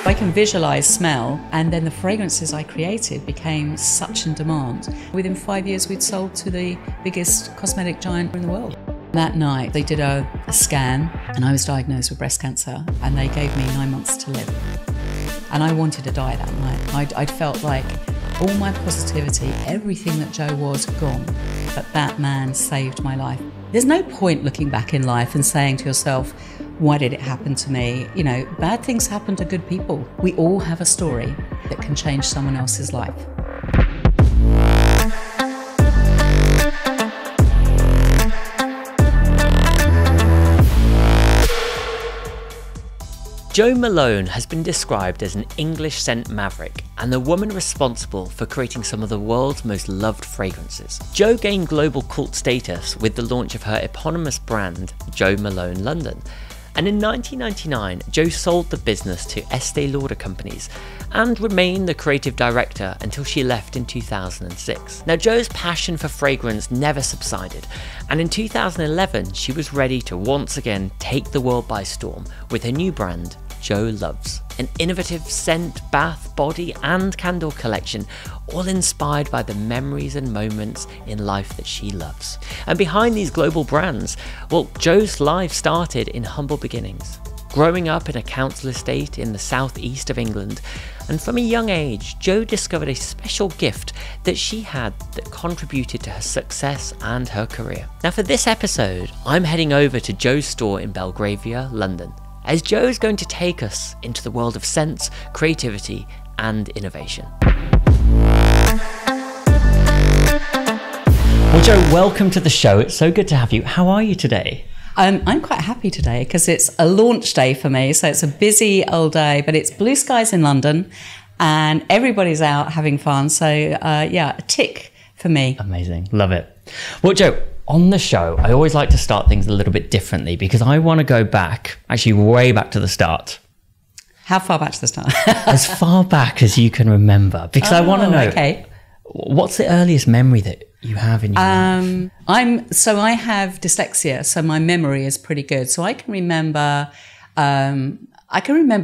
I can visualize smell, and then the fragrances I created became such in demand. Within 5 years, we'd sold to the biggest cosmetic giant in the world. That night, they did a scan, and I was diagnosed with breast cancer, and they gave me 9 months to live. And I wanted to die that night. I'd felt like all my positivity, everything that Jo was, gone. But that man saved my life. There's no point looking back in life and saying to yourself, why did it happen to me? You know, bad things happen to good people. We all have a story that can change someone else's life. Jo Malone has been described as an English scent maverick and the woman responsible for creating some of the world's most loved fragrances. Jo gained global cult status with the launch of her eponymous brand, Jo Malone London. And in 1999, Jo sold the business to Estée Lauder Companies and remained the creative director until she left in 2006. Now, Jo's passion for fragrance never subsided, and in 2011, she was ready to once again take the world by storm with her new brand, Jo Loves, an innovative scent, bath, body and candle collection, all inspired by the memories and moments in life that she loves. And behind these global brands, well, Jo's life started in humble beginnings. Growing up in a council estate in the southeast of England, and from a young age, Jo discovered a special gift that she had that contributed to her success and her career. Now for this episode, I'm heading over to Jo's store in Belgravia, London, as Jo is going to take us into the world of scents, creativity and innovation. Well, Jo, welcome to the show. It's so good to have you. How are you today? I'm quite happy today because it's a launch day for me. So it's a busy old day, but it's blue skies in London and everybody's out having fun. So yeah, a tick for me. Amazing. Love it. Well, Jo, on the show, I always like to start things a little bit differently because I want to go back, actually way back to the start. How far back to the start? As far back as you can remember, because I want to know, okay. What's the earliest memory that you have in your life? I have dyslexia, so my memory is pretty good. So I can remember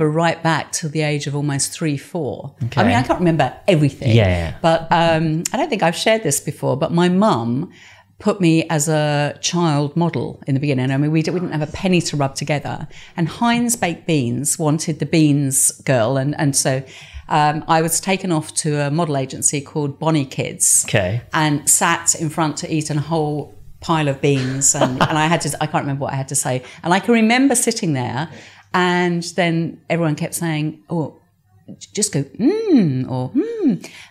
right back to the age of almost 3-4. Okay. I mean, I can't remember everything. Yeah. But I don't think I've shared this before, but my mum put me as a child model in the beginning. I mean, we didn't have a penny to rub together. And Heinz Baked Beans wanted the beans girl. And so I was taken off to a model agency called Bonnie Kids. Okay. And sat in front to eat a whole pile of beans. And I can't remember what I had to say. And I can remember sitting there and then everyone kept saying, oh, just go, or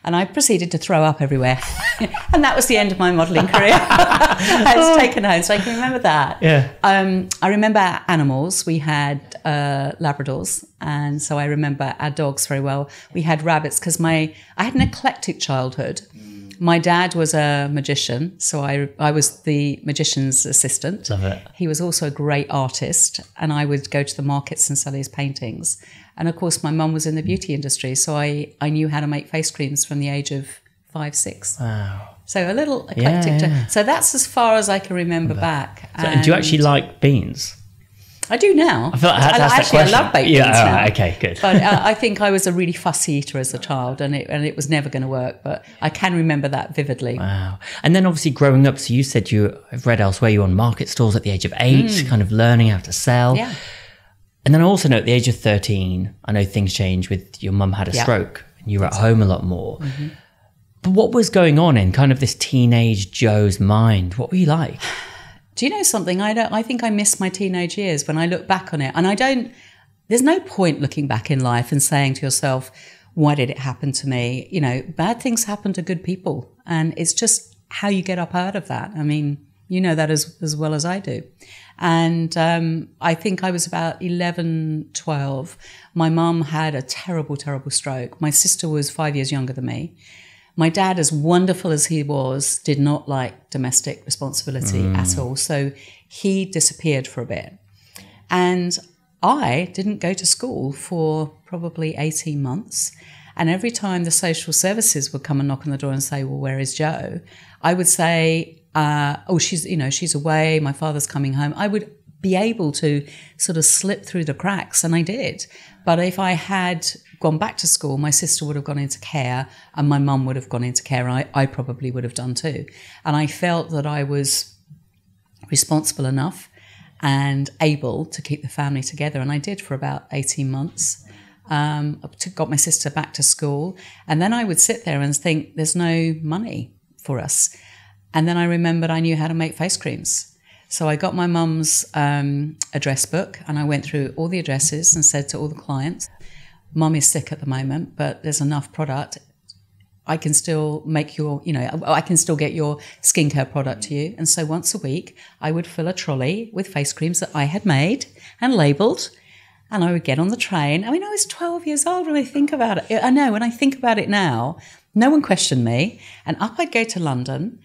and I proceeded to throw up everywhere. And that was the end of my modelling career. I was taken home, so I can remember that. Yeah. I remember our animals. We had Labradors, and so I remember our dogs very well. We had rabbits because I had an eclectic childhood. My dad was a magician, so I was the magician's assistant. Love it. He was also a great artist, and I would go to the markets and sell his paintings. And of course, my mum was in the beauty industry, so I knew how to make face creams from the age of 5-6. Wow. So a little eclectic. Yeah. So that's as far as I can remember back. So, and do you actually like beans? I do now. I feel like I love baked beans now. Okay, good. But I think I was a really fussy eater as a child, and it was never going to work. But I can remember that vividly. Wow. And then obviously growing up, so you said I've read elsewhere, you were on market stalls at the age of 8, kind of learning how to sell. Yeah. And then I also know at the age of 13, I know things changed with your mum had a stroke and you were at home a lot more. Mm-hmm. But what was going on in kind of this teenage Jo's mind? What were you like? Do you know something? I think I miss my teenage years when I look back on it. And there's no point looking back in life and saying to yourself, why did it happen to me? You know, bad things happen to good people. And it's just how you get up out of that. I mean, you know that as well as I do. And I think I was about 11, 12. My mum had a terrible, terrible stroke. My sister was 5 years younger than me. My dad, as wonderful as he was, did not like domestic responsibility at all. So he disappeared for a bit. And I didn't go to school for probably 18 months. And every time the social services would come and knock on the door and say, well, where is Jo? I would say, oh, she's away. My father's coming home. I would be able to sort of slip through the cracks, and I did. But if I had gone back to school, my sister would have gone into care and my mum would have gone into care. I probably would have done too. And I felt that I was responsible enough and able to keep the family together. And I did for about 18 months. Got my sister back to school. And then I would sit there and think, there's no money for us. And then I remembered I knew how to make face creams. So I got my mum's address book and I went through all the addresses and said to all the clients, Mum is sick at the moment, but there's enough product. I can still make your, I can still get your skincare product to you. And so once a week, I would fill a trolley with face creams that I had made and labelled. And I would get on the train. I mean, I was 12 years old when I think about it. I know, when I think about it now, no one questioned me. And up I'd go to London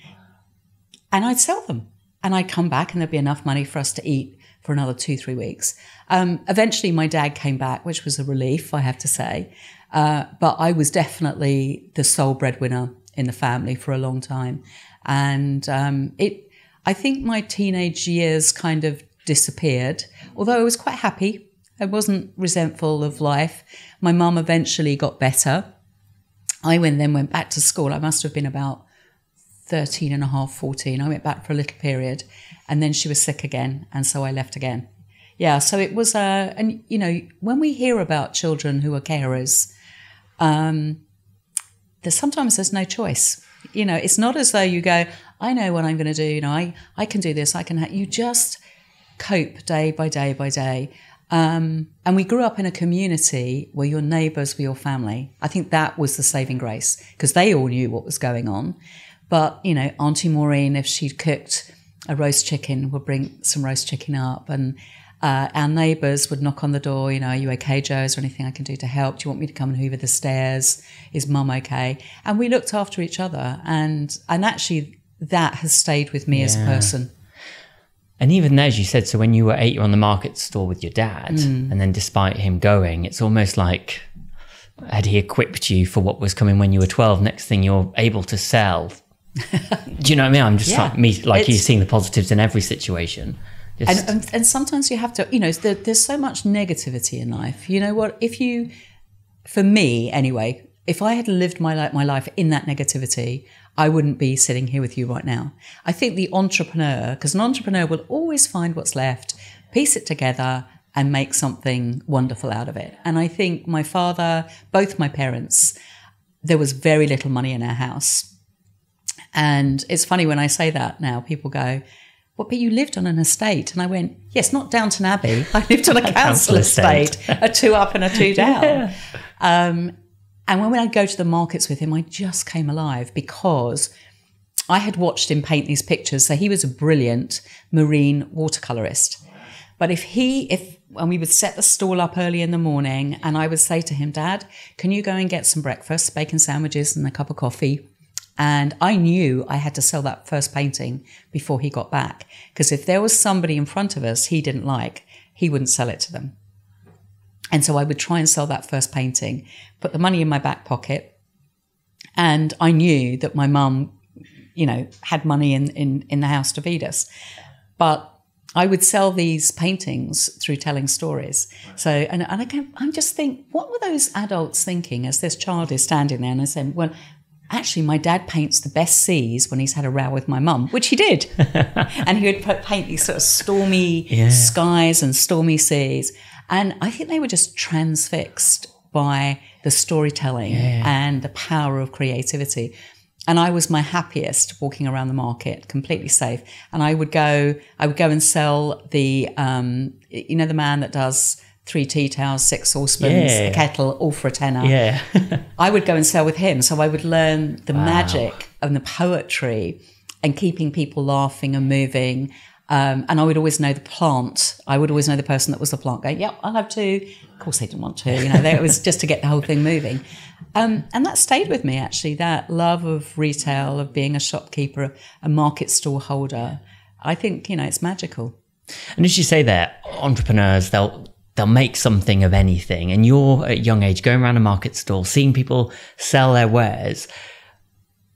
and I'd sell them. And I'd come back and there'd be enough money for us to eat for another 2-3 weeks. Eventually, my dad came back, which was a relief, I have to say. But I was definitely the sole breadwinner in the family for a long time. And I think my teenage years kind of disappeared, although I was quite happy. I wasn't resentful of life. My mum eventually got better. I then went back to school. I must have been about 13 and a half, 14. I went back for a little period and then she was sick again. And so I left again. Yeah, so it was, and when we hear about children who are carers, sometimes there's no choice. It's not as though you go, I know what I'm going to do. I can do this. You just cope day by day by day. And we grew up in a community where your neighbours were your family. I think that was the saving grace because they all knew what was going on. But, Auntie Maureen, if she'd cooked a roast chicken, would bring some roast chicken up. And our neighbours would knock on the door, are you okay, Jo? Is there anything I can do to help? Do you want me to come and hoover the stairs? Is Mum okay? And we looked after each other. And actually that has stayed with me as a person. And even as you said, so when you were 8, you're on the market stall with your dad. And then despite him going, it's almost like, had he equipped you for what was coming when you were 12? Next thing you're able to sell. Do you know what I mean? I'm just you're seeing the positives in every situation. And sometimes you have to, there's so much negativity in life. You know what? For me anyway, if I had lived my life in that negativity, I wouldn't be sitting here with you right now. I think the entrepreneur, because an entrepreneur will always find what's left, piece it together and make something wonderful out of it. And I think my father, both my parents, there was very little money in our house. And it's funny when I say that now, people go, "What? But you lived on an estate?" And I went, "Yes, not Downton Abbey. I lived on a council estate, a 2 up and a 2 down." And when I'd go to the markets with him, I just came alive because I had watched him paint these pictures. So he was a brilliant marine watercolorist. But and we would set the stall up early in the morning and I would say to him, "Dad, can you go and get some breakfast, bacon sandwiches and a cup of coffee?" And I knew I had to sell that first painting before he got back. Because if there was somebody in front of us he didn't like, he wouldn't sell it to them. And so I would try and sell that first painting, put the money in my back pocket. And I knew that my mum, had money in the house to feed us. But I would sell these paintings through telling stories. So, and I just think, what were those adults thinking as this child is standing there and I said, well, actually, my dad paints the best seas when he's had a row with my mum, which he did. And he would paint these sort of stormy skies and stormy seas. And I think they were just transfixed by the storytelling and the power of creativity. And I was my happiest walking around the market, completely safe. And I would go and sell the man that does 3 tea towels, 6 saucepans, a kettle, all for a tenner. Yeah. I would go and sell with him. So I would learn the magic and the poetry and keeping people laughing and moving. And I would always know the plant. I would always know the person that was the plant going, "Yep, I'll have 2. Of course they didn't want to. It was just to get the whole thing moving. And that stayed with me, actually, that love of retail, of being a shopkeeper, a market stall holder. I think, it's magical. And as you say there, entrepreneurs, they'll make something of anything. And you're at a young age going around a market stall, seeing people sell their wares.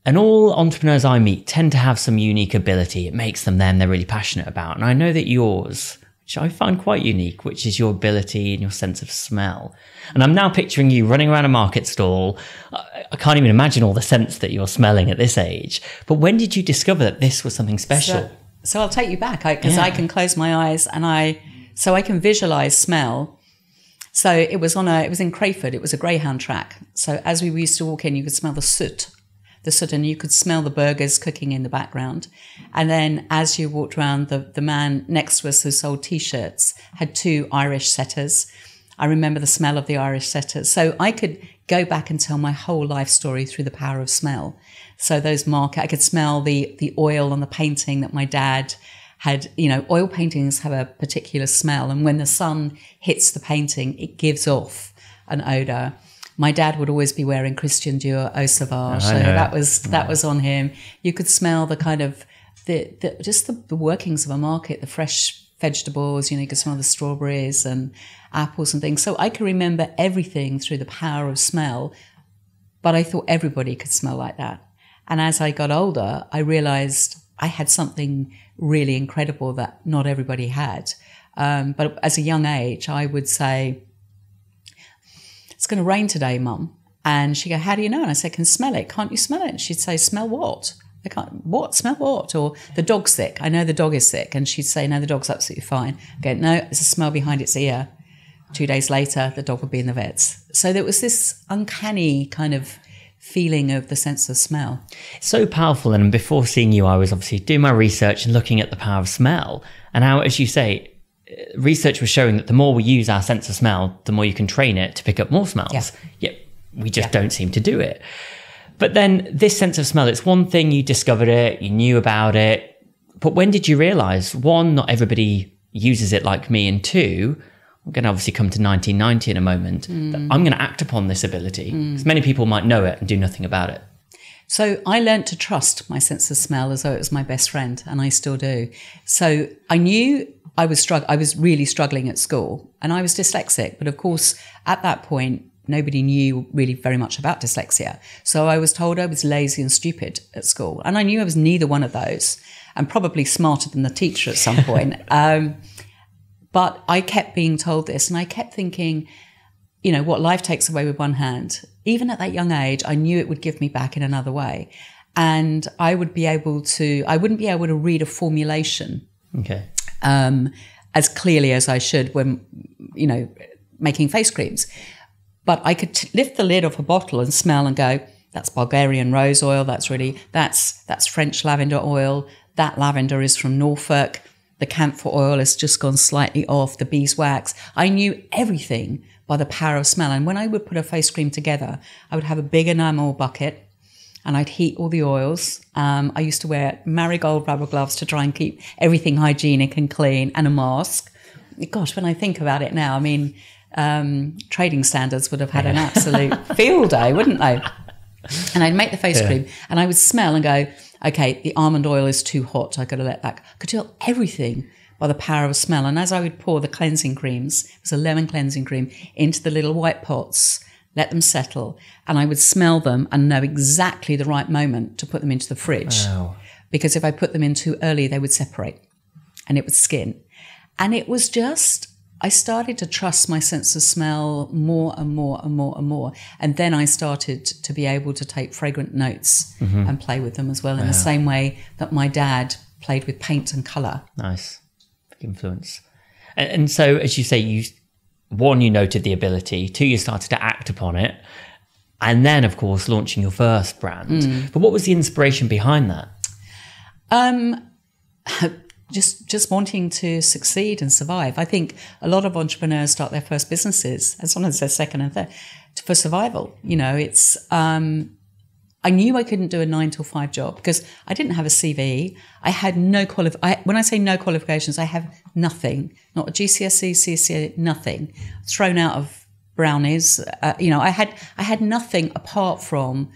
And all entrepreneurs I meet tend to have some unique ability. It makes them they're really passionate about. And I know that yours which I find quite unique, which is your ability and your sense of smell. And I'm now picturing you running around a market stall. I can't even imagine all the scents that you're smelling at this age. But when did you discover that this was something special? So I'll take you back, because I can close my eyes and I can visualize smell. So it was in Crayford. It was a greyhound track. So as we used to walk in, you could smell the soot, and you could smell the burgers cooking in the background. And then as you walked around, the man next to us who sold T-shirts had 2 Irish setters. I remember the smell of the Irish setters. So I could go back and tell my whole life story through the power of smell. So I could smell the oil on the painting that my dad had. Oil paintings have a particular smell, and when the sun hits the painting, it gives off an odor. My dad would always be wearing Christian Dior Eau Sauvage, so that was on him. You could smell the kind of the workings of a market, the fresh vegetables. You could smell the strawberries and apples and things. So I can remember everything through the power of smell, but I thought everybody could smell like that. And as I got older, I realized I had something really incredible that not everybody had. But as a young age, I would say, "It's going to rain today, Mum." And she'd go, "How do you know?" And I said, "I can smell it. Can't you smell it?" And she'd say, "Smell what?" I can't, "What? Smell what?" Or, "The dog's sick. I know the dog is sick." And she'd say, "No, the dog's absolutely fine." I go, "No, there's a smell behind its ear." 2 days later, the dog would be in the vet's. So there was this uncanny kind of feeling of the sense of smell. So powerful. And before seeing you, I was obviously doing my research and looking at the power of smell, and how, as you say, research was showing that the more we use our sense of smell, the more you can train it to pick up more smells. Yeah. Yet we just don't seem to do it. But then this sense of smell, it's one thing, you discovered it, you knew about it, but when did you realize, one, not everybody uses it like me, and two, I'm going to obviously come to 1990 in a moment, that I'm going to act upon this ability, because many people might know it and do nothing about it. So I learned to trust my sense of smell as though it was my best friend, and I still do. So I knew I was really struggling at school, and I was dyslexic. But of course, at that point, nobody knew really very much about dyslexia. So I was told I was lazy and stupid at school, and I knew I was neither one of those, and probably smarter than the teacher at some point. But I kept being told this, and I kept thinking, what life takes away with one hand. Even at that young age, I knew it would give me back in another way. And I wouldn't be able to read a formulation as clearly as I should when, making face creams. But I could lift the lid off a bottle and smell and go, that's Bulgarian rose oil, that's French lavender oil, that lavender is from Norfolk, the camphor oil has just gone slightly off, the beeswax. I knew everything by the power of smell. And when I would put a face cream together, I would have a big enamel bucket and I'd heat all the oils. I used to wear marigold rubber gloves to try and keep everything hygienic and clean, and a mask. Gosh, when I think about it now, trading standards would have had an absolute field day, wouldn't they? And I'd make the face cream and I would smell and go, okay, the almond oil is too hot. I got to let that go. I could tell everything by the power of smell. And as I would pour the cleansing creams, it was a lemon cleansing cream, into the little white pots, let them settle, and I would smell them and know exactly the right moment to put them into the fridge. Wow. Because if I put them in too early, they would separate and it would skin. And it was just, I started to trust my sense of smell more and more and more and more. And then I started to be able to take fragrant notes and play with them as well, in the same way that my dad played with paint and colour. Nice. Big influence. And so, as you say, you noted the ability, two, you started to act upon it, and then, of course, launching your first brand. But what was the inspiration behind that? Just wanting to succeed and survive. I think a lot of entrepreneurs start their first businesses, and sometimes their second and third, for survival. It's I knew I couldn't do a 9 to 5 job because I didn't have a CV. I had no when I say no qualifications, I have nothing, not a GCSE, CSE, nothing. Thrown out of brownies. I had nothing apart from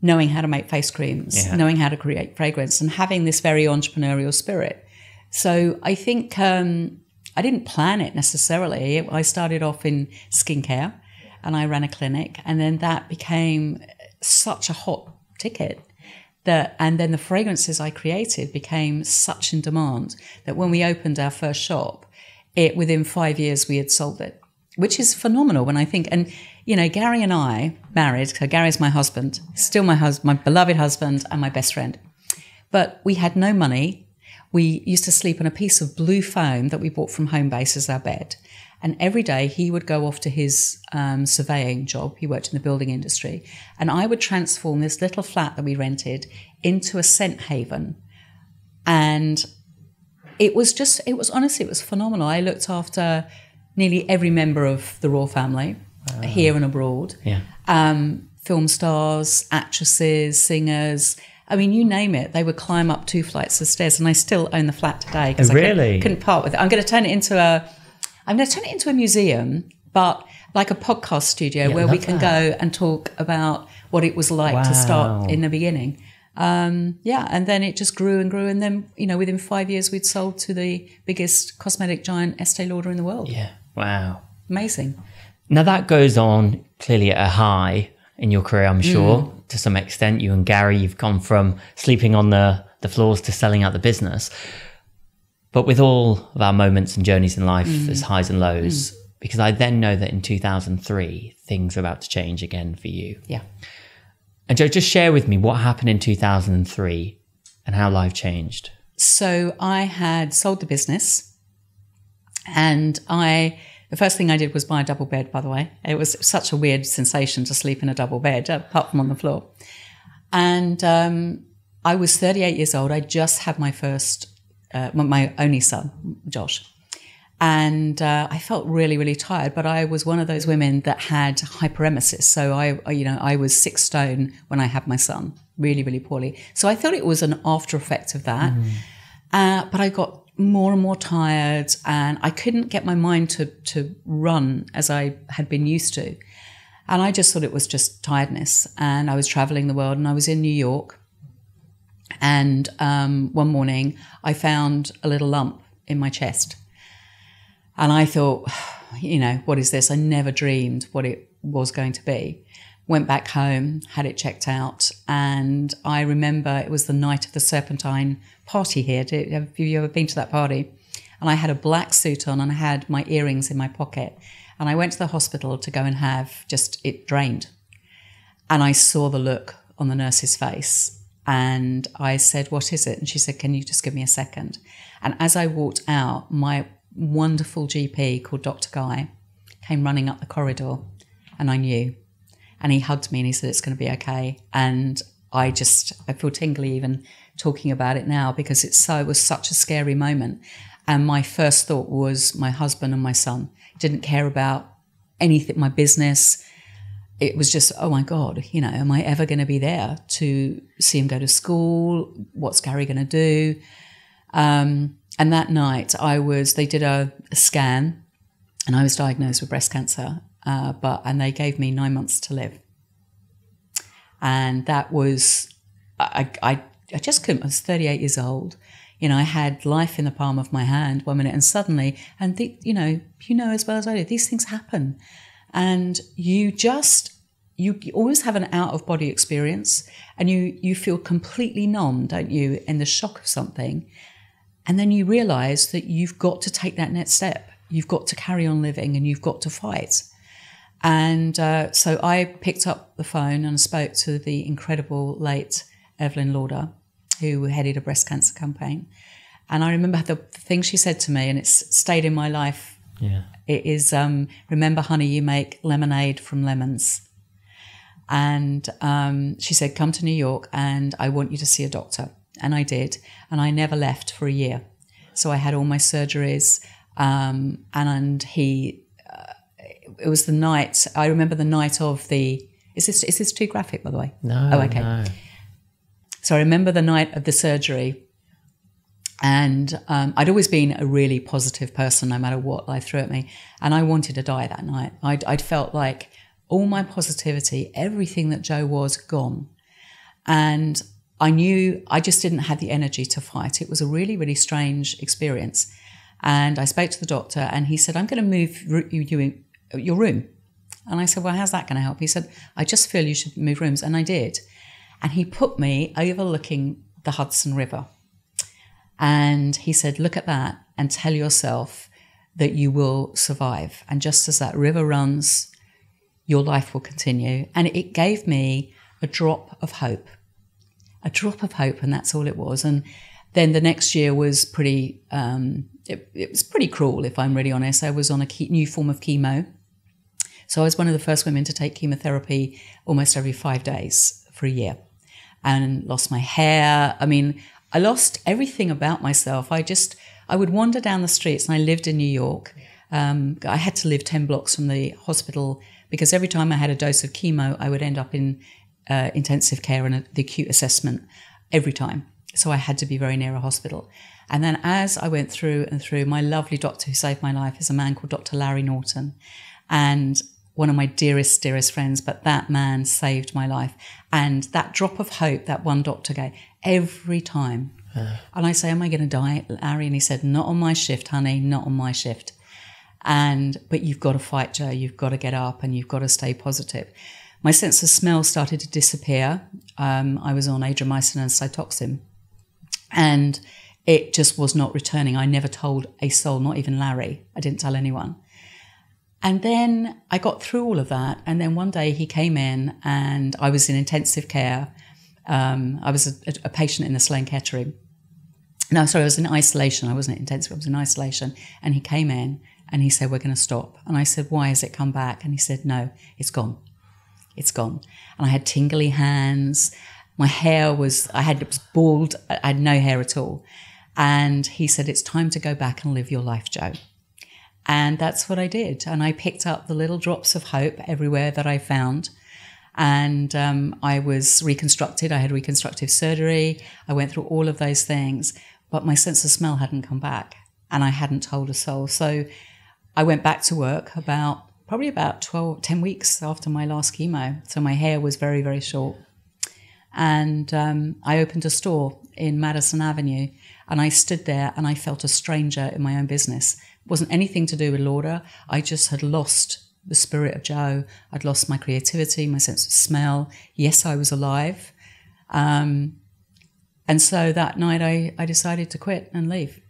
knowing how to make face creams, knowing how to create fragrance, and having this very entrepreneurial spirit. So I think I didn't plan it necessarily. I started off in skincare and I ran a clinic, and then that became such a hot ticket and then the fragrances I created became such in demand that when we opened our first shop, within 5 years we had sold it, which is phenomenal when I think. And, you know, Gary and I married. So Gary's my husband, still my beloved husband and my best friend. But we had no money. We used to sleep on a piece of blue foam that we bought from Homebase as our bed. And every day he would go off to his surveying job. He worked in the building industry. And I would transform this little flat that we rented into a scent haven. And it was phenomenal. I looked after nearly every member of the royal family here and abroad. Yeah. Film stars, actresses, singers. I mean, you name it. They would climb up 2 flights of stairs, and I still own the flat today because I couldn't part with it. I'm going to turn it into a museum, but like a podcast studio where we can go and talk about what it was like to start in the beginning. And then it just grew and grew, and then, you know, within 5 years we'd sold to the biggest cosmetic giant, Estee Lauder, in the world. Yeah, wow, amazing. Now that goes on clearly at a high in your career, I'm sure. To some extent, you and Gary, you've gone from sleeping on the floors to selling out the business. But with all of our moments and journeys in life, there's highs and lows, because I then know that in 2003, things are about to change again for you. Yeah. And Jo, just share with me what happened in 2003 and how life changed. So I had sold the business, and the first thing I did was buy a double bed, by the way. It was such a weird sensation to sleep in a double bed, apart from on the floor. And I was 38 years old. I just had my my only son, Josh. And I felt really, really tired, but I was one of those women that had hyperemesis. So I was 6 stone when I had my son, really, really poorly. So I thought it was an after effect of that. But I got more and more tired, and I couldn't get my mind to run as I had been used to. And I just thought it was just tiredness. And I was traveling the world, and I was in New York. And one morning I found a little lump in my chest. And I thought, you know, what is this? I never dreamed what it was going to be. Went back home, had it checked out. And I remember it was the night of the Serpentine party here. Have you ever been to that party? And I had a black suit on, and I had my earrings in my pocket. And I went to the hospital to go and have it drained. And I saw the look on the nurse's face. And I said, what is it? And she said, can you just give me a second? And as I walked out, my wonderful GP called Dr. Guy came running up the corridor, and I knew. And he hugged me and he said, it's going to be okay. And I feel tingly even talking about it now, because it was such a scary moment. And my first thought was my husband and my son. Didn't care about anything, my business. It was just, oh my God, you know, am I ever going to be there to see him go to school? What's Gary going to do? And that night they did a scan, and I was diagnosed with breast cancer. And they gave me 9 months to live. And that was, I just couldn't. I was 38 years old. You know, I had life in the palm of my hand 1 minute, and suddenly, you know as well as I do, these things happen. And you always have an out of body experience, and you feel completely numb, don't you, in the shock of something. And then you realize that you've got to take that next step. You've got to carry on living, and you've got to fight. And so I picked up the phone and spoke to the incredible late Evelyn Lauder, who headed a breast cancer campaign. And I remember the thing she said to me, and it's stayed in my life. Yeah. It is, remember, honey, you make lemonade from lemons. And she said, come to New York and I want you to see a doctor. And I did. And I never left for a year. So I had all my surgeries. And he... it was the night, I remember the night of is this too graphic, by the way? No. Oh, okay. No. So I remember the night of the surgery, and I'd always been a really positive person, no matter what life threw at me. And I wanted to die that night. I'd felt like all my positivity, everything that Jo was, gone. And I knew I just didn't have the energy to fight. It was a really, really strange experience. And I spoke to the doctor, and he said, I'm going to move you in your room. And I said, well, how's that going to help? He said, I just feel you should move rooms. And I did. And he put me overlooking the Hudson River. And he said, look at that and tell yourself that you will survive. And just as that river runs, your life will continue. And it gave me a drop of hope. And that's all it was. And then the next year was pretty, it was pretty cruel, if I'm really honest. I was on a new form of chemo. So I was one of the first women to take chemotherapy almost every 5 days for a year, and lost my hair. I mean, I lost everything about myself. I would wander down the streets, and I lived in New York. I had to live 10 blocks from the hospital because every time I had a dose of chemo, I would end up in intensive care and the acute assessment every time. So I had to be very near a hospital. And then as I went through and through, my lovely doctor who saved my life is a man called Dr. Larry Norton. And one of my dearest friends, but that man saved my life. And that drop of hope that one doctor gave every time. And I say, am I going to die, Larry? And he said, not on my shift, honey, not on my shift. But you've got to fight, Jo. You've got to get up and you've got to stay positive. My sense of smell started to disappear. I was on adriamycin and cytoxin, and it just was not returning. I never told a soul, not even Larry. I didn't tell anyone. And then I got through all of that. And then one day he came in, and I was in intensive care. I was a patient in the Sloan Kettering. No, sorry, I was in isolation. I wasn't intensive, I was in isolation. And he came in and he said, we're going to stop. And I said, why has it come back? And he said, no, it's gone. It's gone. And I had tingly hands. My hair it was bald. I had no hair at all. And he said, it's time to go back and live your life, Jo. And that's what I did. And I picked up the little drops of hope everywhere that I found. And I was reconstructed. I had reconstructive surgery. I went through all of those things. But my sense of smell hadn't come back. And I hadn't told a soul. So I went back to work probably about 10 weeks after my last chemo. So my hair was very, very short. And I opened a store in Madison Avenue. And I stood there and I felt a stranger in my own business. It wasn't anything to do with Lauder. I just had lost the spirit of Jo. I'd lost my creativity, my sense of smell. Yes, I was alive. And so that night I decided to quit and leave.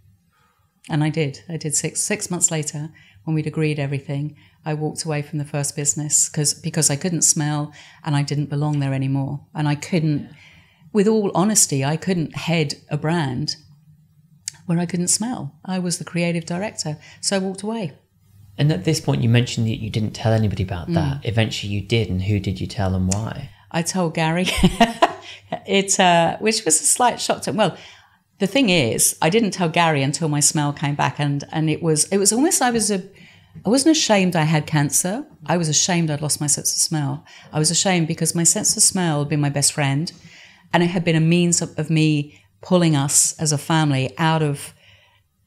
And I did. I did 6 months later, when we'd agreed everything, I walked away from the first business because I couldn't smell and I didn't belong there anymore. And I couldn't, with all honesty, I couldn't head a brand where I couldn't smell. I was the creative director, so I walked away. And at this point, you mentioned that you didn't tell anybody about that. Eventually you did, and who did you tell and why? I told Gary, which was a slight shock to him. Well, the thing is, I didn't tell Gary until my smell came back, and it was almost, I wasn't ashamed I had cancer. I was ashamed I'd lost my sense of smell. I was ashamed because my sense of smell had been my best friend, and it had been a means of me pulling us as a family out of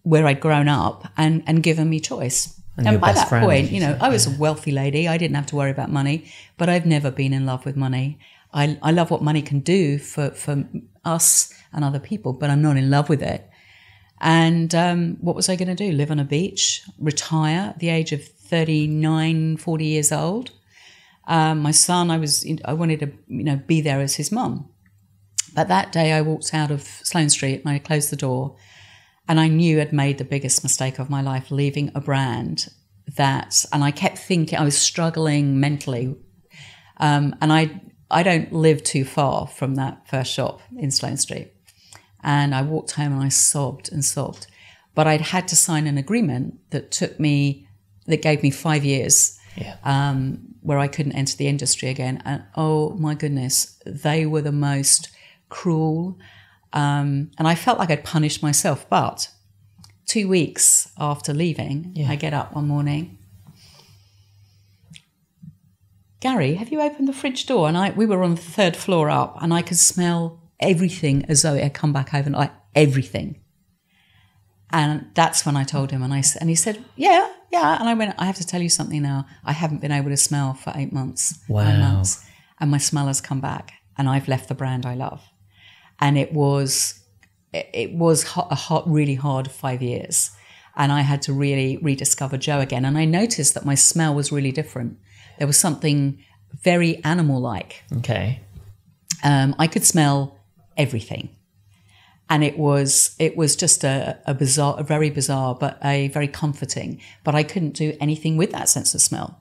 where I'd grown up and given me choice. And by that point, I was a wealthy lady. I didn't have to worry about money, but I've never been in love with money. I love what money can do for us and other people, but I'm not in love with it. And what was I going to do? Live on a beach, retire at the age of 39, 40 years old. My son, I wanted to be there as his mum. But that day I walked out of Sloane Street and I closed the door. And I knew I'd made the biggest mistake of my life, leaving a brand and I kept thinking, I was struggling mentally. And I don't live too far from that first shop in Sloane Street. And I walked home and I sobbed and sobbed. But I'd had to sign an agreement that gave me 5 years, where I couldn't enter the industry again. And oh my goodness, they were the most cruel. And I felt like I'd punished myself. But 2 weeks after leaving, I get up one morning. Gary, have you opened the fridge door? And we were on the 3rd floor up, and I could smell everything as though it had come back overnight, everything. And that's when I told him, and he said, yeah. And I went, I have to tell you something now. I haven't been able to smell for 8 months. Wow. 9 months. And my smell has come back, and I've left the brand I love. And it was really hard 5 years. And I had to really rediscover Jo again. And I noticed that my smell was really different. There was something very animal-like. Okay. I could smell everything. And it was just a very bizarre, but a very comforting. But I couldn't do anything with that sense of smell.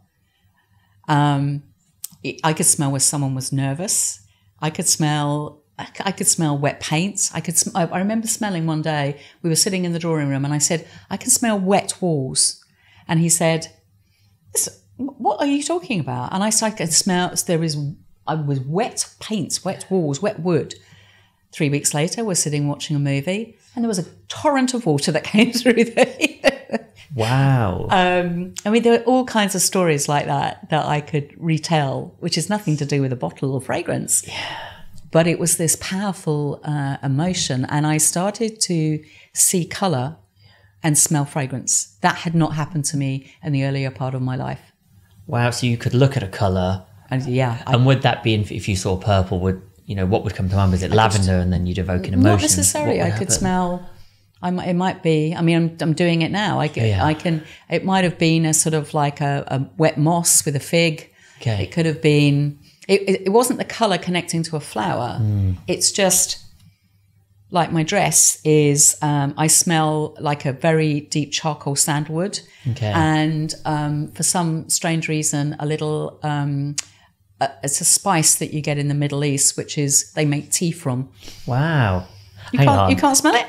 I could smell when someone was nervous. I could smell wet paints. I remember smelling one day, we were sitting in the drawing room and I said, I can smell wet walls. And he said, what are you talking about? And I said, I could smell, I was wet paints, wet walls, wet wood. 3 weeks later, we're sitting watching a movie and there was a torrent of water that came through there. Wow. I mean, there were all kinds of stories like that I could retell, which has nothing to do with a bottle or fragrance. Yeah. But it was this powerful emotion. And I started to see colour and smell fragrance. That had not happened to me in the earlier part of my life. Wow. So you could look at a colour. And yeah. And would that be, if you saw purple, what would come to mind? Was it lavender and then you'd evoke an emotion? Not necessarily. I could smell... it might be. I mean, I'm doing it now. I can. It might have been a sort of like a wet moss with a fig. Okay. It could have been. It wasn't the color connecting to a flower. It's just like my dress is. I smell like a very deep charcoal sandalwood. Okay. And for some strange reason, a little. It's a spice that you get in the Middle East, which is they make tea from. Wow. You can't smell it.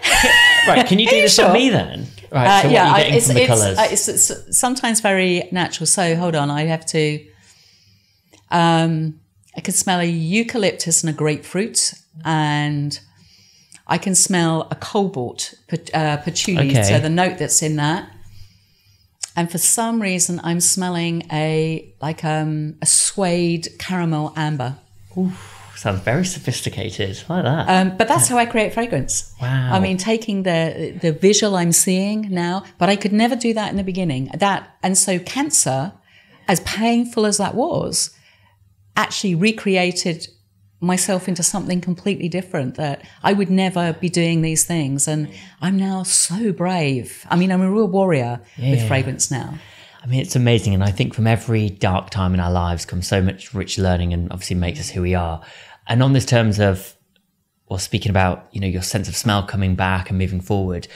Right, can you do this on me then? Right, so what are you getting from the colours? It's sometimes very natural. So hold on, I have to... I can smell a eucalyptus and a grapefruit, and I can smell a cobalt patchouli, so the note that's in that. And for some reason, I'm smelling a suede caramel amber. Ooh. Sounds very sophisticated. I like that. But that's how I create fragrance. Wow. I mean, taking the visual I'm seeing now, but I could never do that in the beginning. And so cancer, as painful as that was, actually recreated myself into something completely different, that I would never be doing these things. And I'm now so brave. I mean, I'm a real warrior with fragrance now. I mean, it's amazing. And I think from every dark time in our lives comes so much rich learning and obviously makes us who we are. And on this terms of, speaking about, your sense of smell coming back and moving forward,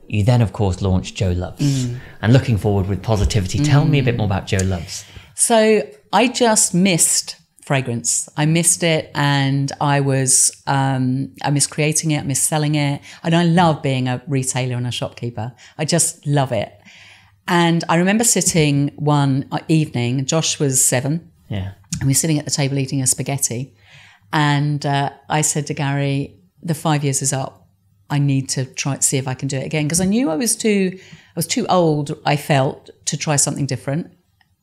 you then, of course, launched Jo Loves. And looking forward with positivity. Tell me a bit more about Jo Loves. So I just missed fragrance. I missed it, and I missed creating it, I missed selling it. And I love being a retailer and a shopkeeper. I just love it. And I remember sitting one evening, Josh was 7. Yeah. And we were sitting at the table eating a spaghetti. And I said to Gary, the 5 years is up. I need to try to see if I can do it again. Because I knew I was too old, I felt, to try something different.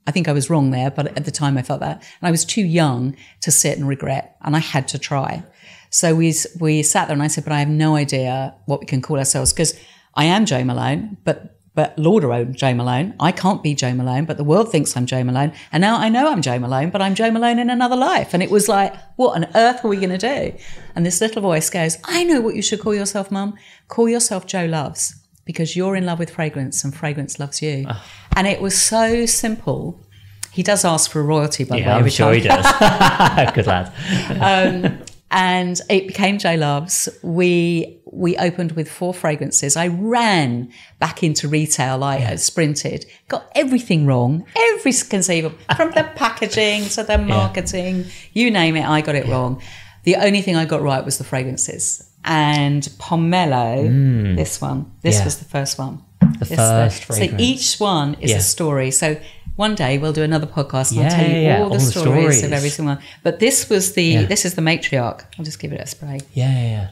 I think I was wrong there, but at the time I felt that. And I was too young to sit and regret. And I had to try. So we sat there and I said, but I have no idea what we can call ourselves. Because I am Jo Malone, but Lauder owned Jo Malone. I can't be Jo Malone, but the world thinks I'm Jo Malone. And now I know I'm Jo Malone, but I'm Jo Malone in another life. And it was like, what on earth are we going to do? And this little voice goes, I know what you should call yourself, Mum. Call yourself Jo Loves, because you're in love with fragrance and fragrance loves you. Oh. And it was so simple. He does ask for a royalty, by the way. I'm sure he does. Good lad. And it became Jo Loves. We opened with 4 fragrances. I ran back into retail. I sprinted, got everything wrong, every conceivable, from the packaging to the marketing, you name it, I got it wrong. The only thing I got right was the fragrances. And Pomelo, this one, was the first one. The first fragrance. So each one is a story. So one day we'll do another podcast and I'll tell you all the stories of every single one. But this was this is the matriarch. I'll just give it a spray. Yeah.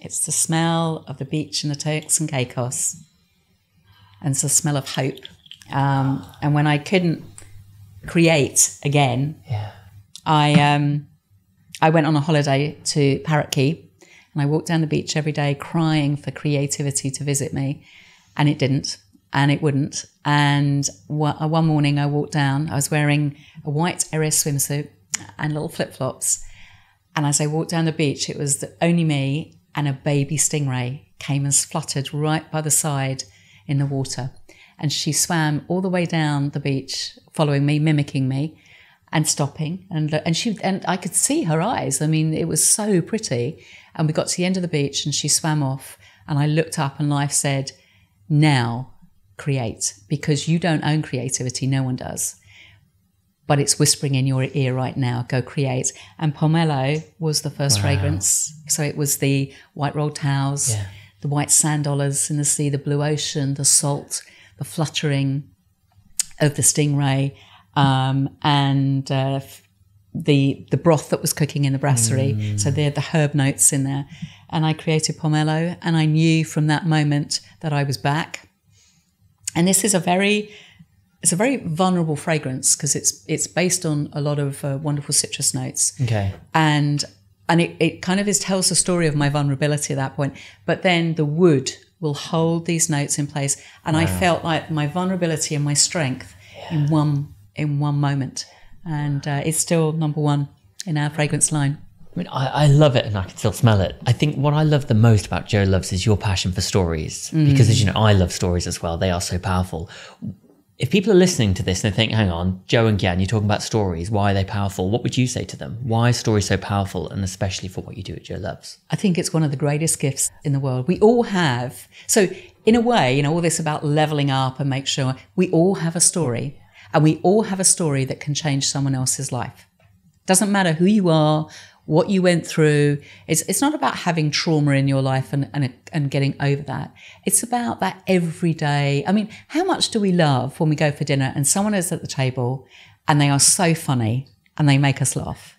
It's the smell of the beach and the Turks and Caicos. And it's the smell of hope. And when I couldn't create again, I went on a holiday to Parrot Key, and I walked down the beach every day crying for creativity to visit me. And it didn't. And it wouldn't. And one morning I walked down, I was wearing a white Eris swimsuit and little flip-flops. And as I walked down the beach, it was only me and a baby stingray came and fluttered right by the side in the water. And she swam all the way down the beach, following me, mimicking me. and stopping. And I could see her eyes. I mean, it was so pretty. And we got to the end of the beach and she swam off. And I looked up and life said, now create, because you don't own creativity. No one does. But it's whispering in your ear right now, go create. And pomelo was the first fragrance. So it was the white rolled towels, the white sand dollars in the sea, the blue ocean, the salt, the fluttering of the stingray, and the broth that was cooking in the brasserie. So they had the herb notes in there. And I created pomelo, and I knew from that moment that I was back. And this is a very vulnerable fragrance because it's based on a lot of wonderful citrus notes. Okay. And it kind of tells the story of my vulnerability at that point. But then the wood will hold these notes in place. And I felt like my vulnerability and my strength in one moment. And it's still number one in our fragrance line. I mean, I love it and I can still smell it. I think what I love the most about Jo Loves is your passion for stories. Because as you know, I love stories as well. They are so powerful. If people are listening to this and they think, hang on, Jo and Gian, you're talking about stories. Why are they powerful? What would you say to them? Why are stories so powerful, and especially for what you do at Jo Loves? I think it's one of the greatest gifts in the world. We all have. So in a way, all this about leveling up and make sure we all have a story, and we all have a story that can change someone else's life. Doesn't matter who you are, what you went through. It's not about having trauma in your life and getting over that. It's about that every day. I mean, how much do we love when we go for dinner and someone is at the table and they are so funny and they make us laugh?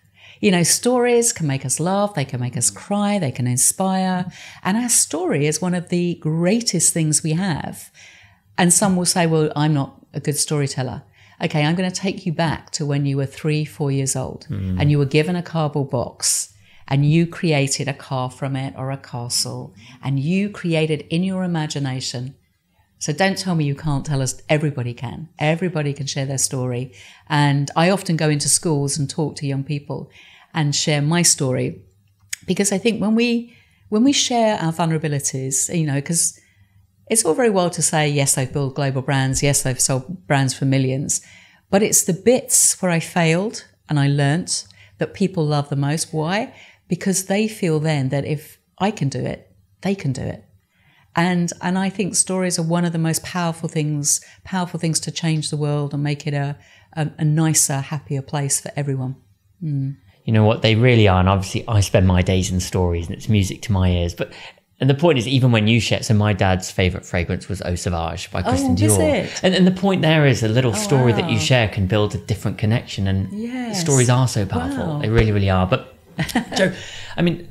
Stories can make us laugh. They can make us cry. They can inspire. And our story is one of the greatest things we have. And some will say, well, I'm not a good storyteller. Okay, I'm going to take you back to when you were 3-4 years old and you were given a cardboard box and you created a car from it or a castle, and you created in your imagination. So don't tell me you can't tell us. Everybody can. Everybody can share their story. And I often go into schools and talk to young people and share my story, because I think when we share our vulnerabilities, because it's all very well to say, yes, I've built global brands. Yes, I've sold brands for millions. But it's the bits where I failed and I learnt that people love the most. Why? Because they feel then that if I can do it, they can do it. And I think stories are one of the most powerful things to change the world and make it a nicer, happier place for everyone. You know what? They really are. And obviously I spend my days in stories and it's music to my ears. And the point is, even when you share, so my dad's favourite fragrance was Eau Sauvage by Christian Dior. And the point there is a little story that you share can build a different connection. And stories are so powerful. They really, really are. But Jo, I mean,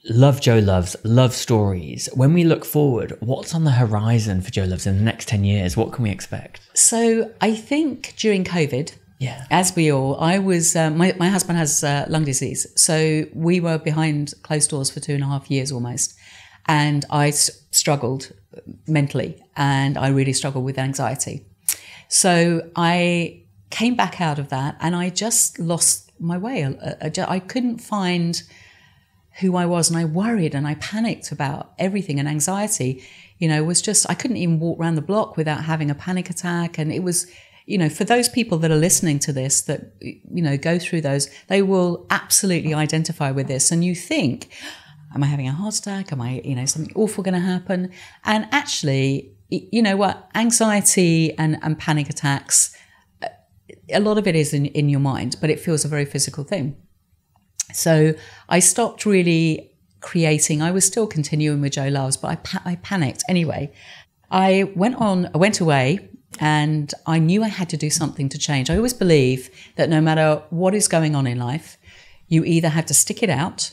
love Jo Loves, love stories. When we look forward, what's on the horizon for Jo Loves in the next 10 years? What can we expect? So I think during COVID, as we all, I was, my husband has lung disease. So we were behind closed doors for 2.5 years almost. And I struggled mentally, and I really struggled with anxiety. So I came back out of that and I just lost my way. I couldn't find who I was, and I worried and I panicked about everything. And anxiety, was just, I couldn't even walk around the block without having a panic attack. And it was, for those people that are listening to this, that, go through those, they will absolutely identify with this. And you think, am I having a heart attack? Am I, something awful going to happen? And actually, you know what? Anxiety and panic attacks, a lot of it is in your mind, but it feels a very physical thing. So I stopped really creating. I was still continuing with Jo Loves, but I panicked. Anyway, I went away, and I knew I had to do something to change. I always believe that no matter what is going on in life, you either have to stick it out,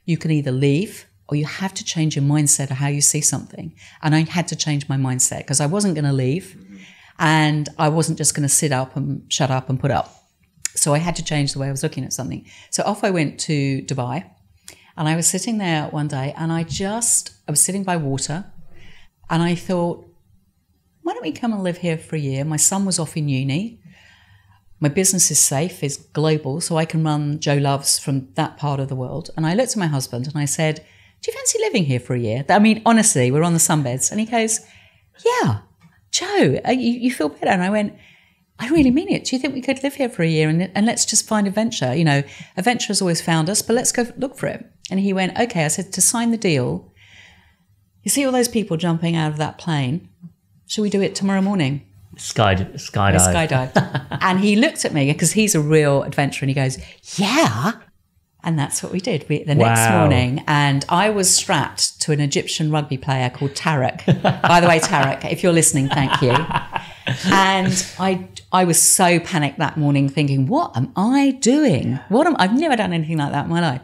you can either leave, or you have to change your mindset of how you see something. And I had to change my mindset because I wasn't going to leave, and I wasn't just going to sit up and shut up and put up. So I had to change the way I was looking at something. So off I went to Dubai, and I was sitting there one day, and I was sitting by water, and I thought, why don't we come and live here for a year? My son was off in uni. My business is safe, is global, so I can run Jo Loves from that part of the world. And I looked at my husband and I said, do you fancy living here for a year? I mean, honestly, we're on the sunbeds. And he goes, yeah, Jo, you feel better? And I went, I really mean it. Do you think we could live here for a year and let's just find adventure? You know, adventure has always found us, but let's go look for it. And he went, okay. I said, to sign the deal, you see all those people jumping out of that plane? Should we do it tomorrow morning? Skydive. Skydive. And he looked at me because he's a real adventurer and he goes, yeah. And that's what we did the next morning. And I was strapped to an Egyptian rugby player called Tarek. By the way, Tarek, if you're listening, thank you. And I was so panicked that morning thinking, what am I doing? I've never done anything like that in my life.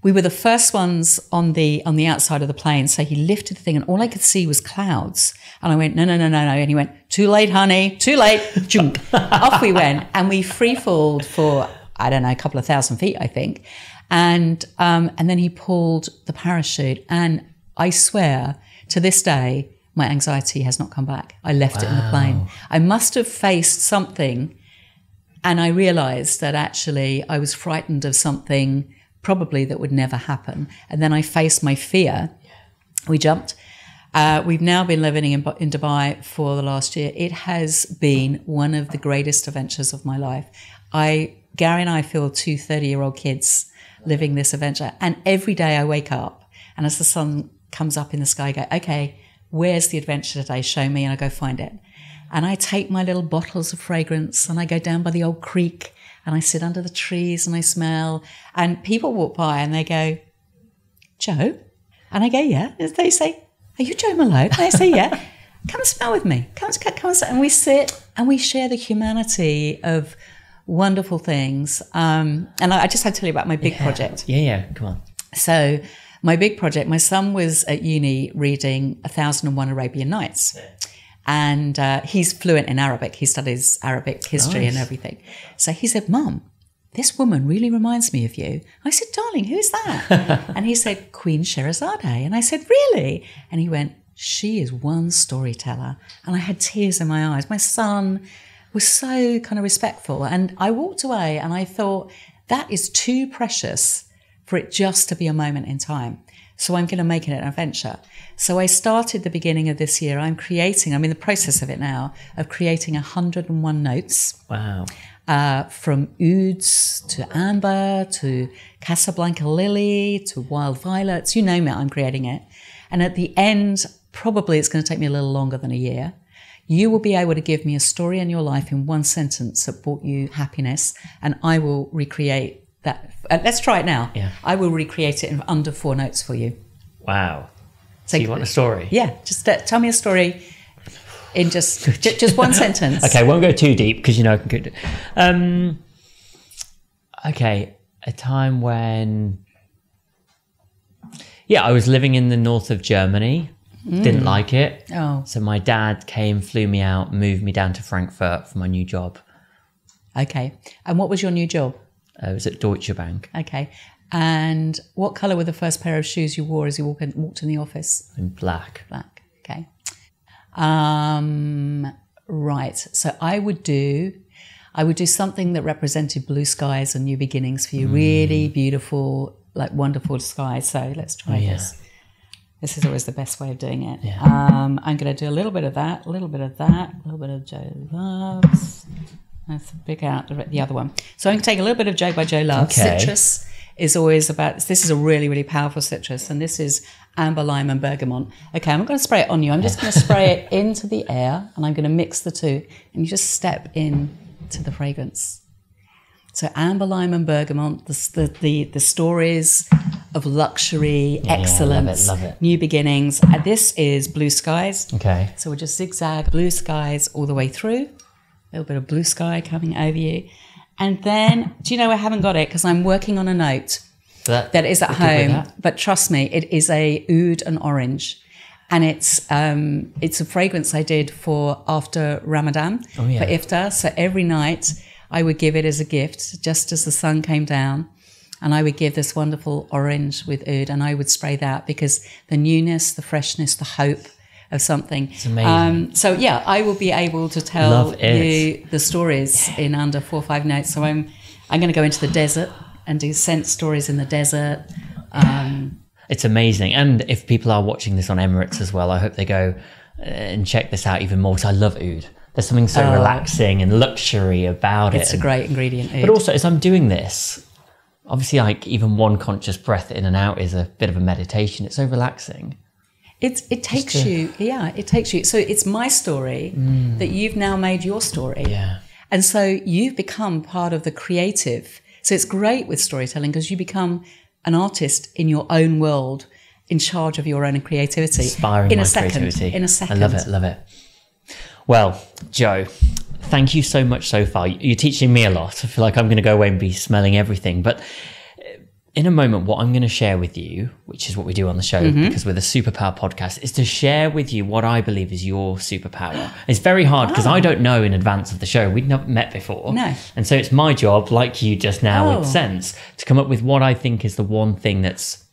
We were the first ones on the outside of the plane. So he lifted the thing and all I could see was clouds. And I went, no. And he went, too late, honey, too late. Junk. Off we went. And we free-falled for, I don't know, a couple of thousand feet, I think. And then he pulled the parachute. And I swear to this day, my anxiety has not come back. I left it in the plane. I must have faced something. And I realized that actually I was frightened of something probably that would never happen. And then I faced my fear. We jumped. We've now been living in Dubai for the last year. It has been one of the greatest adventures of my life. Gary and I feel two 30-year-old kids living this adventure. And every day I wake up and as the sun comes up in the sky, I go, okay, where's the adventure today? Show me. And I go find it. And I take my little bottles of fragrance and I go down by the old creek and I sit under the trees and I smell. And people walk by and they go, Jo? And I go, yeah. And they say, are you Jo Malone? And I say, yeah. Come and smell with me. Come and sit. And we sit and we share the humanity of wonderful things. And I just had to tell you about my big project. Yeah, come on. So my big project, my son was at uni reading 1001 Arabian Nights. And he's fluent in Arabic. He studies Arabic history and everything. So he said, Mum, this woman really reminds me of you. I said, darling, who's that? And he said, Queen Sherazade. And I said, really? And he went, she is one storyteller. And I had tears in my eyes. My son was so kind of respectful. And I walked away and I thought, that is too precious for it just to be a moment in time. So I'm going to make it an adventure. So I started the beginning of this year. I'm in the process of it now, of creating 101 notes. Wow. From ouds to amber to Casablanca lily to wild violets, you name it, I'm creating it. And at the end, probably it's going to take me a little longer than a year. You will be able to give me a story in your life in one sentence that brought you happiness, and I will recreate that. Let's try it now. Yeah. I will recreate it in under 4 notes for you. Wow. So you want a story? Yeah. Just tell me a story in just one sentence. Okay, won't go too deep because I can do it. Okay, a time when, I was living in the north of Germany. Didn't like it. Oh. So my dad flew me out, moved me down to Frankfurt for my new job. Okay. And what was your new job? It was at Deutsche Bank. Okay. And what colour were the first pair of shoes you wore as you walked in the office? In black. Black. Okay. Right. So I would do something that represented blue skies and new beginnings for you. Really beautiful, wonderful skies. So let's try this. This is always the best way of doing it. Yeah. I'm going to do a little bit of that, a little bit of that, a little bit of Jo Loves. Let's pick out the other one. So I'm going to take a little bit of Jo by Jo Loves. Okay. Citrus is always this is a really, really powerful citrus. And this is amber, lime and bergamot. Okay, I'm not going to spray it on you. I'm just going to spray it into the air and I'm going to mix the two. And you just step in to the fragrance. So amber, lime and bergamot, the stories of luxury, excellence, love it. New beginnings. And this is blue skies. Okay. So we'll just zigzag blue skies all the way through. A little bit of blue sky coming over you. And then, do you know I haven't got it because I'm working on a note that is at home. But trust me, it is a oud and orange. And it's a fragrance I did for after Ramadan for iftar. So every night I would give it as a gift just as the sun came down. And I would give this wonderful orange with oud and I would spray that because the newness, the freshness, the hope of something. It's amazing. So I will be able to tell you the stories in under 4 or 5 notes. So I'm going to go into the desert and do scent stories in the desert. It's amazing. And if people are watching this on Emirates as well, I hope they go and check this out even more because I love oud. There's something so relaxing and luxury about it. It's a great ingredient. But also, as I'm doing this, obviously, like even one conscious breath in and out is a bit of a meditation. It's so relaxing. It takes you. So it's my story that you've now made your story. Yeah. And so you've become part of the creative. So it's great with storytelling because you become an artist in your own world, in charge of your own creativity. Inspiring in my a second. creativity. In a second. I love it. Well, Jo, thank you so much so far. You're teaching me a lot. I feel like I'm going to go away and be smelling everything. But in a moment, what I'm going to share with you, which is what we do on the show, because we're the Superpower podcast, is to share with you what I believe is your superpower. It's very hard because I don't know in advance of the show. We'd never met before. No. And so it's my job, like you just now with Sense, to come up with what I think is the one thing that's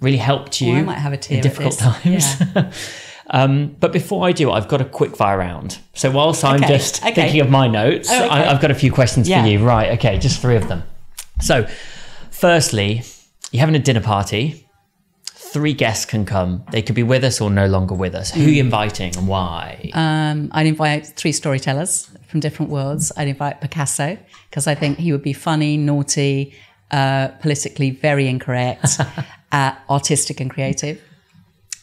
really helped you I might have a tear in difficult times. Yeah. But before I do, I've got a quick fire round. So whilst I'm just thinking of my notes, I've got a few questions for you. Right, okay, just 3 of them. So firstly, you're having a dinner party. 3 guests can come. They could be with us or no longer with us. Who are you inviting and why? I'd invite 3 storytellers from different worlds. I'd invite Picasso because I think he would be funny, naughty, politically very incorrect, artistic and creative.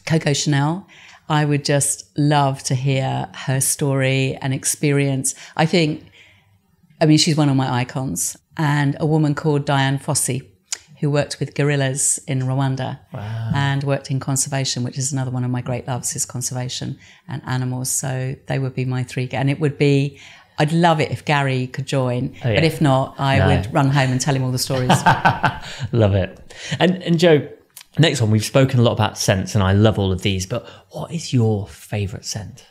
Coco Chanel. I would just love to hear her story and experience. She's one of my icons. And a woman called Diane Fossey, who worked with gorillas in Rwanda and worked in conservation, which is another one of my great loves, is conservation and animals. So they would be my 3. And it would be, I'd love it if Gary could join, but if not, I would run home and tell him all the stories. Love it. And Jo, next one, we've spoken a lot about scents and I love all of these, but what is your favourite scent?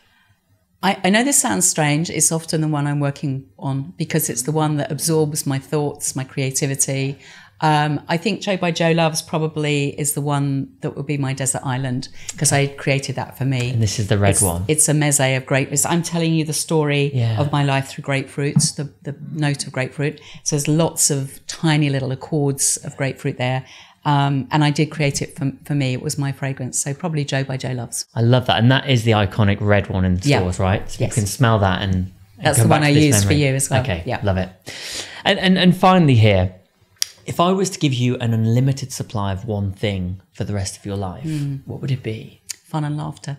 I know this sounds strange. It's often the one I'm working on because it's the one that absorbs my thoughts, my creativity. I think Jo by Jo Loves probably is the one that would be my desert island because I created that for me. And this is the red one. It's a mezze of grapefruits. I'm telling you the story of my life through grapefruits, the note of grapefruit. So there's lots of tiny little accords of grapefruit there. And I did create it for me. It was my fragrance. So probably Jo by Jo Loves. I love that. And that is the iconic red one in stores, right? So you can smell that and that's the one I used for you as well. Okay, love it. And finally here, if I was to give you an unlimited supply of one thing for the rest of your life, what would it be? Fun and laughter.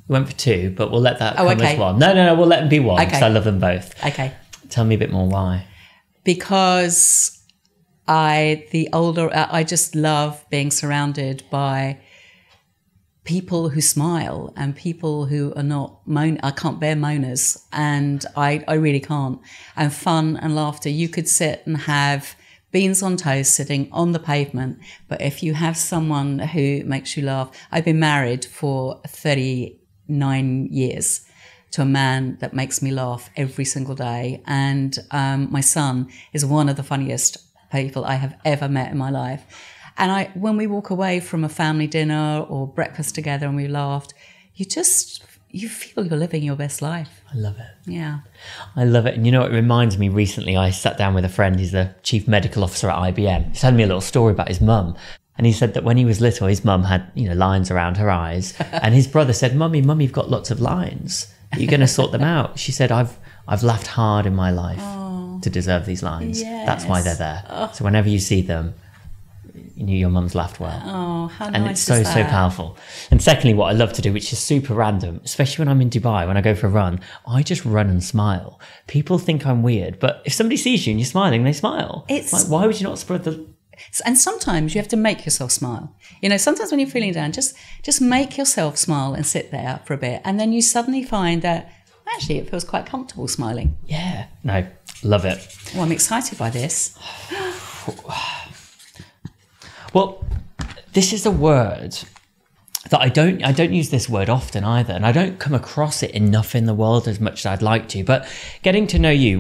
We went for 2, but we'll let that come as one. No, we'll let them be one because I love them both. Okay. Tell me a bit more why. Because I just love being surrounded by people who smile and people who are not I can't bear moaners, and I really can't. And fun and laughter. You could sit and have beans on toast sitting on the pavement, but if you have someone who makes you laugh. I've been married for 39 years to a man that makes me laugh every single day, and my son is one of the funniest people I have ever met in my life. And when we walk away from a family dinner or breakfast together and we laughed, you feel you're living your best life. I love it. Yeah. I love it. And you know, it reminds me, recently I sat down with a friend, he's the chief medical officer at IBM. He's telling me a little story about his mum. And he said that when he was little, his mum had, lines around her eyes. And his brother said, Mummy, you've got lots of lines. You're going to sort them out. She said, I've laughed hard in my life to deserve these lines. Yes. That's why they're there. So whenever you see them, you knew your mum's laughed well. Oh, how nice. And it's so powerful. And secondly, what I love to do, which is super random, especially when I'm in Dubai, when I go for a run, I just run and smile. People think I'm weird, but if somebody sees you and you're smiling, they smile. It's like, why would you not spread the... And sometimes you have to make yourself smile. Sometimes when you're feeling down, just make yourself smile and sit there for a bit. And then you suddenly find that actually it feels quite comfortable smiling. Yeah. No, love it. Well, I'm excited by this. Well, this is a word that I don't use this word often either, and I don't come across it enough in the world as much as I'd like to. But getting to know you,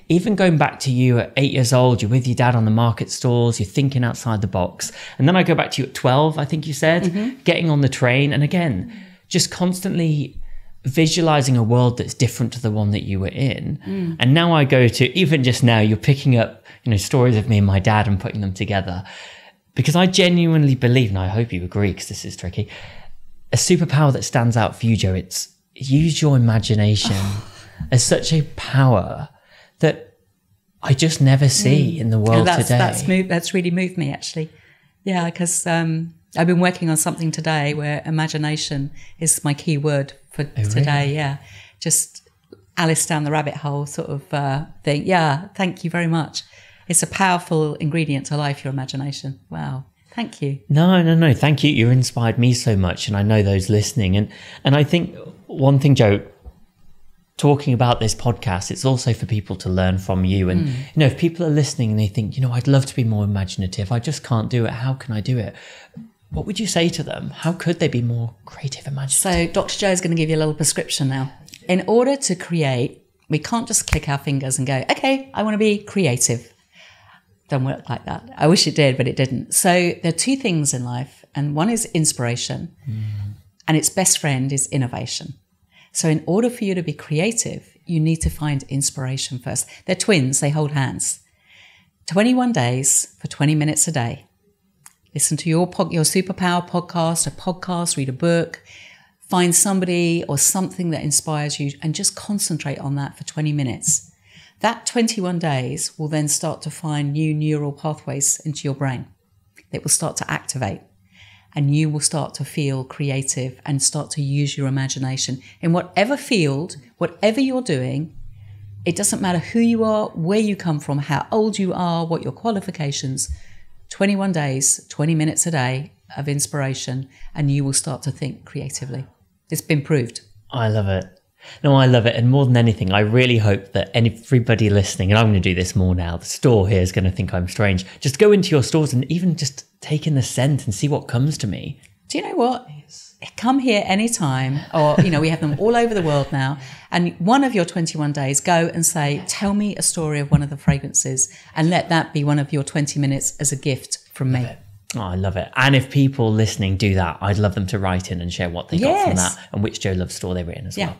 even going back to you at 8 years old, you're with your dad on the market stalls, you're thinking outside the box. And then I go back to you at 12, I think you said, getting on the train. And again, just constantly visualizing a world that's different to the one that you were in. And now I go to, even just now, you're picking up, stories of me and my dad and putting them together. Because I genuinely believe, and I hope you agree because this is tricky, a superpower that stands out for you, Jo, it's use your imagination as such a power that I just never see in the world today. That's really moved me, actually. Yeah, because I've been working on something today where imagination is my key word for today. Really? Yeah, just Alice down the rabbit hole sort of thing. Yeah, thank you very much. It's a powerful ingredient to life, your imagination. Wow. Thank you. No. Thank you. You inspired me so much, and I know those listening. And I think one thing, Jo, talking about this podcast, it's also for people to learn from you. And, if people are listening and they think, I'd love to be more imaginative, I just can't do it. How can I do it? What would you say to them? How could they be more creative, imaginative? So Dr. Joe is going to give you a little prescription now. In order to create, we can't just click our fingers and go, okay, I want to be creative. Don't work like that. I wish it did, but it didn't. So there are two things in life, and one is inspiration, and its best friend is innovation. So in order for you to be creative, you need to find inspiration first. They're twins, they hold hands. 21 days for 20 minutes a day. Listen to your Superpower podcast, read a book, find somebody or something that inspires you and just concentrate on that for 20 minutes. That 21 days will then start to find new neural pathways into your brain. It will start to activate, and you will start to feel creative and start to use your imagination in whatever field, whatever you're doing. It doesn't matter who you are, where you come from, how old you are, what your qualifications. 21 days, 20 minutes a day of inspiration, and you will start to think creatively. It's been proved. I love it. No, I love it. And more than anything, I really hope that everybody listening, and I'm going to do this more now, the store here is going to think I'm strange. Just go into your stores and even just take in the scent and see what comes to me. Do you know what? Come here anytime, or, we have them all over the world now. And one of your 21 days, go and say, tell me a story of one of the fragrances, and let that be one of your 20 minutes as a gift from me. Oh, I love it. And if people listening do that, I'd love them to write in and share what they got from that and which Jo Love store they were in as well.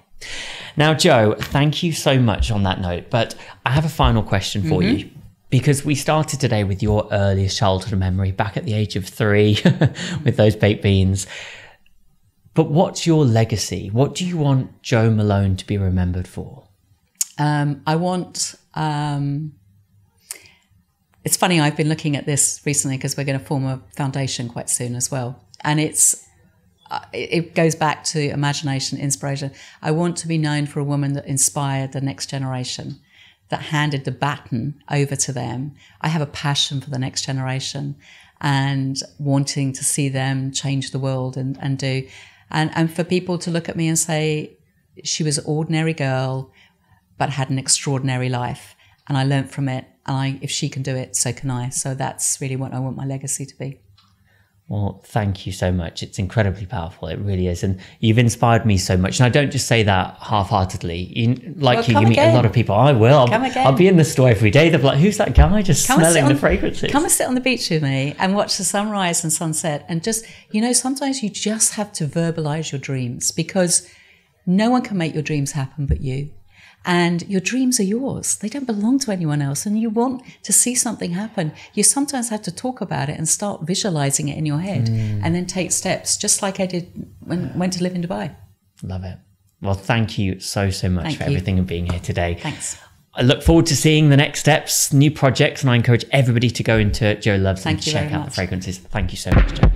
Now, Jo, thank you so much on that note. But I have a final question for you, because we started today with your earliest childhood memory back at the age of 3 with those baked beans. But what's your legacy? What do you want Jo Malone to be remembered for? I want... It's funny, I've been looking at this recently because we're going to form a foundation quite soon as well. And it goes back to imagination, inspiration. I want to be known for a woman that inspired the next generation, that handed the baton over to them. I have a passion for the next generation and wanting to see them change the world and for people to look at me and say, she was an ordinary girl, but had an extraordinary life. And I learned from it. And if she can do it, so can I. So that's really what I want my legacy to be. Well, thank you so much. It's incredibly powerful. It really is. And you've inspired me so much. And I don't just say that half-heartedly. You meet a lot of people. I will. I'll be in the store every day. They're like, who's that guy just smelling the fragrances? Come and sit on the beach with me and watch the sunrise and sunset. And just, sometimes you just have to verbalize your dreams, because no one can make your dreams happen but you. And your dreams are yours. They don't belong to anyone else. And you want to see something happen. You sometimes have to talk about it and start visualizing it in your head and then take steps, just like I did when I went to live in Dubai. Love it. Well, thank you so much for everything and being here today. Thanks. I look forward to seeing the next steps, new projects, and I encourage everybody to go into Jo Love's and check out the fragrances. Thank you so much, Jo.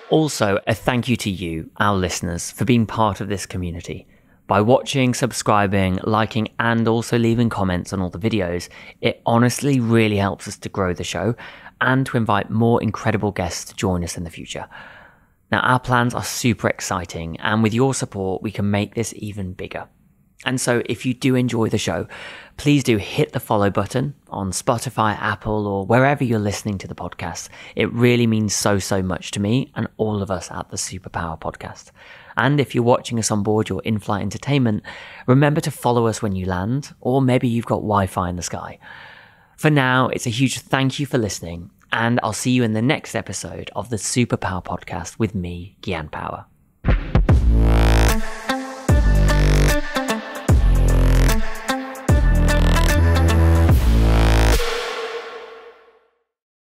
Also, a thank you to you, our listeners, for being part of this community. By watching, subscribing, liking, and also leaving comments on all the videos, it honestly really helps us to grow the show and to invite more incredible guests to join us in the future. Now, our plans are super exciting, and with your support, we can make this even bigger. And so if you do enjoy the show, please do hit the follow button on Spotify, Apple, or wherever you're listening to the podcast. It really means so much to me and all of us at the Superpower podcast. And if you're watching us on board your in-flight entertainment, remember to follow us when you land, or maybe you've got Wi-Fi in the sky. For now, it's a huge thank you for listening, and I'll see you in the next episode of the Superpower podcast with me, Gian Power.